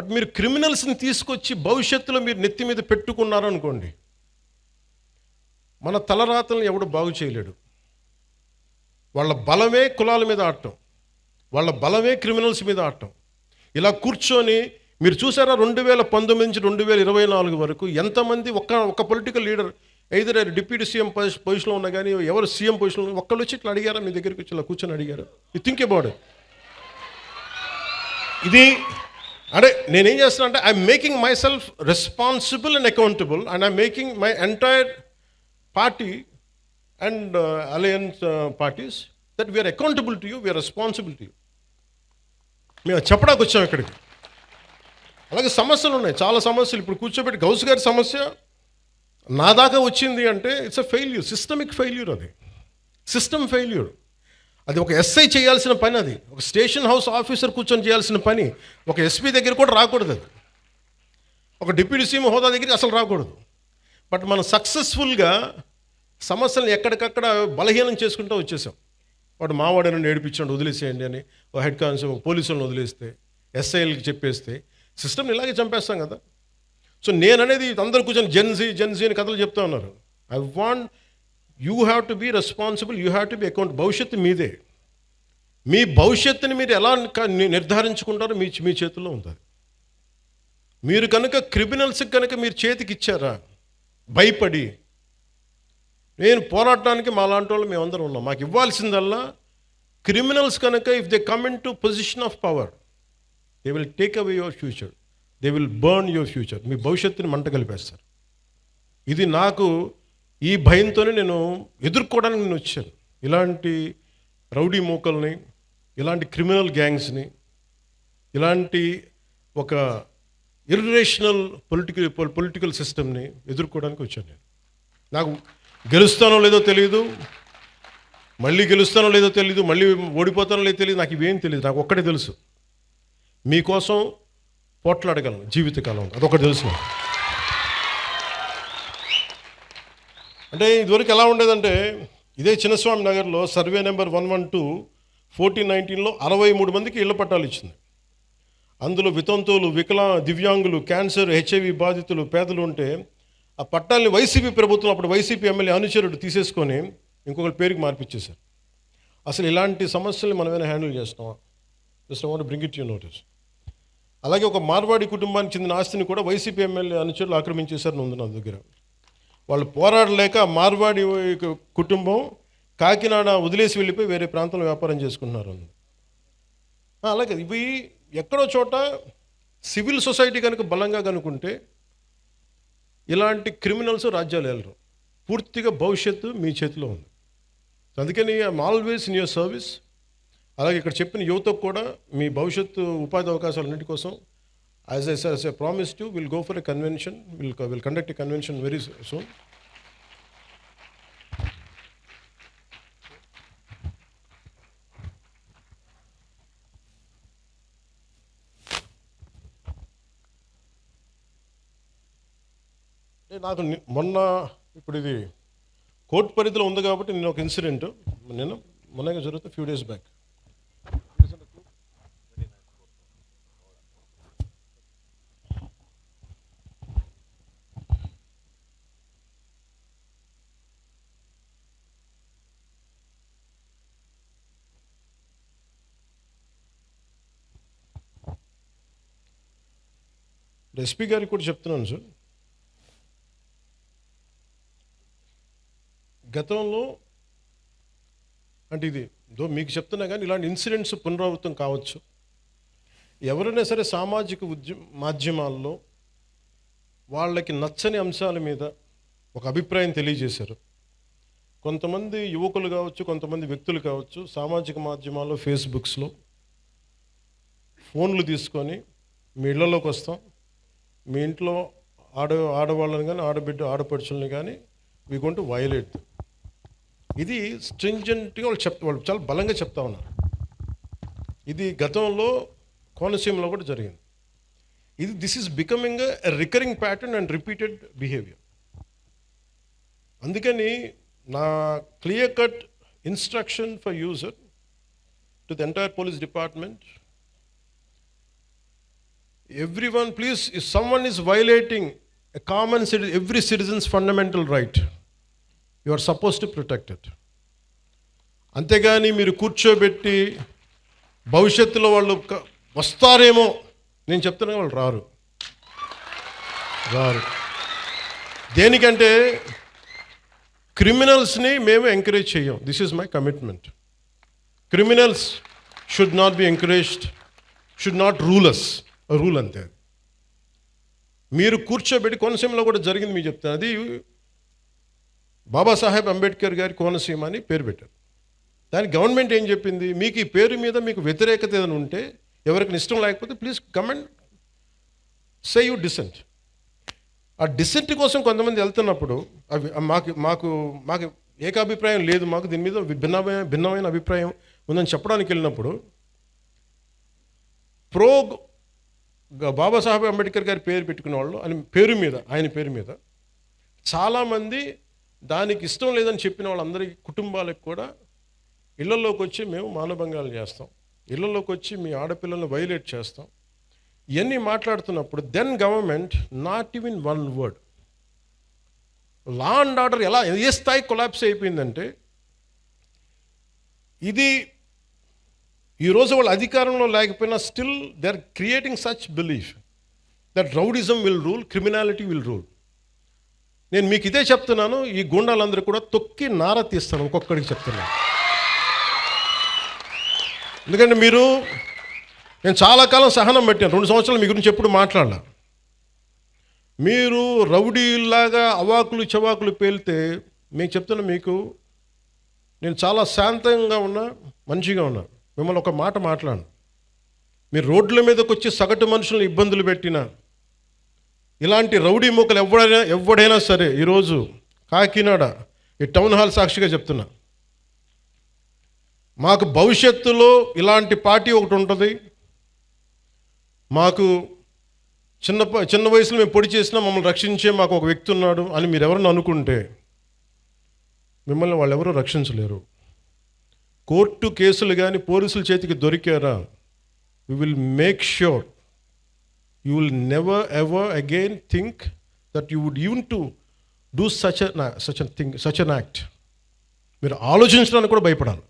But మీరు క్రిమినల్స్ని తీసుకొచ్చి భవిష్యత్తులో మీరు నెత్తి మీద పెట్టుకున్నారనుకోండి, మన తలరాతలను ఎవడు బాగు చేయలేడు. వాళ్ళ బలమే కులాల మీద ఆడటం, వాళ్ళ బలమే క్రిమినల్స్ మీద ఆడటం. ఇలా కూర్చొని మీరు చూసారా 2019 నుంచి 2024 వరకు ఎంతమంది ఒక political leader either deputy CM పొజిషన్లో ఉన్నా కానీ, ఎవరు సీఎం పొజిషన్లో ఒక్కళ్ళు వచ్చి ఇట్లా అడిగారా మీ దగ్గరికి వచ్చి ఇలా కూర్చొని అడిగారు? You think about it. ఇది అంటే నేనేం చేస్తున్నా అంటే I'm making myself responsible and accountable, and I'm making my entire party and alliance parties that we're accountable to you, we're responsible to you. మేము చెప్పడానికి వచ్చాం ఇక్కడికి. అలాగే సమస్యలు ఉన్నాయి, చాలా సమస్యలు. ఇప్పుడు కూర్చోబెట్టి గౌస్ గారి సమస్య నా దాకా వచ్చింది అంటే it's a failure, systemic failure. అది సిస్టమ్ ఫెయిల్యూర్. అది ఒక ఎస్ఐ చేయాల్సిన పని, అది ఒక స్టేషన్ హౌస్ ఆఫీసర్ కూర్చొని చేయాల్సిన పని. ఒక ఎస్పీ దగ్గర కూడా రాకూడదు, అది ఒక డిప్యూటీ సీఎం హోదా దగ్గరికి అసలు రాకూడదు. బట్ మనం సక్సెస్ఫుల్గా సమస్యలను ఎక్కడికక్కడ బలహీనం చేసుకుంటూ వచ్చేసాం. వాడు మావాడని ఏడిపించండి వదిలేసేయండి అని ఒక హెడ్ కానిస్టేబుల్ పోలీసులను వదిలేస్తే, ఎస్ఐలకి చెప్పేస్తే సిస్టమ్ని ఇలాగే చంపేస్తాం కదా. సో నేననేది అందరూ కూర్చొని జెన్జీ అని కథలు చెప్తా ఉన్నారు. I want you have to be responsible, you have to be account. భవిష్యత్తు మీదే. మీ భవిష్యత్తుని మీరు ఎలా నిర్ధారించుకుంటారో మీ చేతుల్లో ఉంటుంది. మీరు కనుక క్రిమినల్స్కి కనుక మీరు చేతికి ఇచ్చారా భయపడి, నేను పోరాడటానికి మా లాంటి వాళ్ళు మేమందరం ఉన్నాం. మాకు ఇవ్వాల్సిందల్లా క్రిమినల్స్ కనుక if they come in to position of power they will take away your future, they will burn your future. మీ భవిష్యత్తుని మంట కలిపేస్తారు. ఇది నాకు ఈ భయంతోనే నేను ఎదుర్కోవడానికి నేను వచ్చాను. ఇలాంటి రౌడీ మూకల్ని, ఇలాంటి క్రిమినల్ గ్యాంగ్స్ని, ఇలాంటి ఒక ఇర్రేషనల్ పొలిటికల్ సిస్టమ్ని ఎదుర్కోవడానికి వచ్చాను నేను. నాకు గెలుస్తానో లేదో తెలియదు, మళ్ళీ గెలుస్తానో లేదో తెలియదు, మళ్ళీ ఓడిపోతానో లేదో తెలియదు, నాకు ఇవేం తెలియదు. నాకు ఒక్కటే తెలుసు, మీకోసం పోట్లాడగలను జీవితకాలం, అదొకటి తెలుసు. అంటే ఇదివరకు ఎలా ఉండేదంటే, ఇదే చిన్నస్వామి నగర్లో సర్వే నెంబర్ 112 1419లో 63 మందికి ఇళ్ల పట్టాలు ఇచ్చింది. అందులో వితంతువులు, దివ్యాంగులు, క్యాన్సర్, హెచ్ఐవి బాధితులు, పేదలు ఉంటే ఆ పట్టాలని వైసీపీ ప్రభుత్వం, అప్పుడు వైసీపీ ఎమ్మెల్యే అనుచరుడు తీసేసుకొని ఇంకొకరి పేరుకి మార్పిచ్చేశారు. అసలు ఇలాంటి సమస్యల్ని మనమేనా హ్యాండిల్ చేస్తామా? Just I want to bring it you notice. అలాగే ఒక మార్వాడి కుటుంబానికి చెందిన ఆస్తిని కూడా వైసీపీ ఎమ్మెల్యే అనుచరులు ఆక్రమించేశారని ఉంది నా దగ్గర. వాళ్ళు పోరాడలేక మార్వాడి కుటుంబం కాకినాడ వదిలేసి వెళ్ళిపోయి వేరే ప్రాంతంలో వ్యాపారం చేసుకుంటున్నారు. అలాగే ఇవి ఎక్కడో చోట సివిల్ సొసైటీ కనుక బలంగా కనుకుంటే ఇలాంటి క్రిమినల్స్ రాజ్యాలు వెళ్ళరు. పూర్తిగా భవిష్యత్తు మీ చేతిలో ఉంది. అందుకని I'm always in your service. అలాగే ఇక్కడ చెప్పిన యువతకు కూడా మీ భవిష్యత్తు ఉపాధి అవకాశాలన్నిటి కోసం as I promised you will go for a convention, will conduct a convention very soon. నాకు మొన్న ఇప్పుడు ఇది కోర్టు పరిధిలో ఉంది కాబట్టి నేను ఒక ఇన్సిడెంట్ మొన్నగా జరుగుతుంది ఫ్యూ డేస్ బ్యాక్. ఎస్పీ గారికి కూడా చెప్తున్నాను సార్, గతంలో అంటే ఇది మీకు చెప్తున్నా కానీ ఇలాంటి ఇన్సిడెంట్స్ పునరావృతం కావచ్చు. ఎవరైనా సరే సామాజిక మాధ్యమాల్లో వాళ్ళకి నచ్చని అంశాల మీద ఒక అభిప్రాయం తెలియజేశారు. కొంతమంది యువకులు కావచ్చు, కొంతమంది వ్యక్తులు కావచ్చు, సామాజిక మాధ్యమాల్లో ఫేస్బుక్స్లో ఫోన్లు తీసుకొని మీ ఇళ్లలోకి వస్తాం, మీ ఇంట్లో ఆడవాళ్ళని కానీ ఆడపడుచుల్ని కానీ వీ గోయింగ్ టు వయలేట్. ఇది స్ట్రింజెంట్గా వాళ్ళు చాలా బలంగా చెప్తా ఉన్నారు. ఇది గతంలో కోనసీమలో కూడా జరిగింది. This is becoming a recurring pattern and repeated behaviour. అందుకని నా clear cut instruction for user to the entire police department, Everyone, please, if someone is violating a common citizen, every citizen's fundamental right, you are supposed to protect it. అంతేగాని మీరు కూర్చోబెట్టి భవిష్యత్తులో వాళ్ళు వస్తారేమో, నేను చెప్తున్నా వాళ్ళు రారు. దేనికంటే క్రిమినల్స్ని మేము ఎంకరేజ్ చేయం. This is my commitment. Criminals should not be encouraged, should not rule us. Rule అంతే. మీరు కూర్చోబెట్టి, కోనసీమలో కూడా జరిగింది మీకు చెప్తాను. అది బాబాసాహెబ్ అంబేద్కర్ గారి కోనసీమ అని పేరు పెట్టారు. దానికి గవర్నమెంట్ ఏం చెప్పింది, మీకు ఈ పేరు మీద మీకు వ్యతిరేకత ఏదైనా ఉంటే, ఎవరికి ఇష్టం లేకపోతే please come and say you dissent. ఆ డిసెంట్ కోసం కొంతమంది వెళ్తున్నప్పుడు అవి మాకు ఏకాభిప్రాయం లేదు, మాకు దీని మీద భిన్నమైన అభిప్రాయం ఉందని చెప్పడానికి వెళ్ళినప్పుడు బాబాసాహెబ్ అంబేద్కర్ గారి పేరు పెట్టుకున్న వాళ్ళు ఆయన పేరు మీద చాలామంది దానికి ఇష్టం లేదని చెప్పిన వాళ్ళందరి కుటుంబాలకు కూడా ఇళ్లలోకి వచ్చి మేము మానభంగాలు చేస్తాం, ఇళ్లలోకి వచ్చి మీ ఆడపిల్లలను వైలేట్ చేస్తాం, ఇవన్నీ మాట్లాడుతున్నప్పుడు then government not even one word. Law and order ఏ స్థాయి కొలాప్స్ అయిపోయిందంటే, ఇది ఈరోజు వాళ్ళు అధికారంలో లేకపోయినా still they are creating such belief that rowdyism will rule, criminality will rule. నేను మీకు ఇదే చెప్తున్నాను, ఈ గూండాలందరూ కూడా తొక్కి నార తీస్తాను, ఒక్కొక్కడికి చెప్తున్నాను. ఎందుకంటే నేను చాలా కాలం సహనం పెట్టాను, 2 సంవత్సరాలు మీ గురించి ఎప్పుడు మాట్లాడలా. మీరు రౌడీలాగా అవాకులు చవాకులు పేలితే మీకు చెప్తున్నా, నేను చాలా శాంతంగా ఉన్నా, మంచిగా ఉన్నా. మిమ్మల్ని ఒక మాట మాట్లాడను. మీరు రోడ్ల మీదకి వచ్చి సగటు మనుషులను ఇబ్బందులు పెట్టినా, ఇలాంటి రౌడీ మూకలు ఎవడైనా సరే, ఈరోజు కాకినాడ ఈ టౌన్ హాల్ సాక్షిగా చెప్తున్నా, మాకు భవిష్యత్తులో ఇలాంటి పార్టీ ఒకటి ఉంటుంది. మాకు చిన్న వయసులో మేము పొడి చేసినా మమ్మల్ని రక్షించే మాకు ఒక వ్యక్తి ఉన్నాడు అని మీరు ఎవరైనా అనుకుంటే, మిమ్మల్ని వాళ్ళు ఎవరూ రక్షించలేరు. కోర్టు కేసులు కానీ పోలీసుల చేతికి దొరికారా, we will make sure you will never ever again think that you would even to do such an act. మీరు ఆలోచించడానికి కూడా భయపడాలి.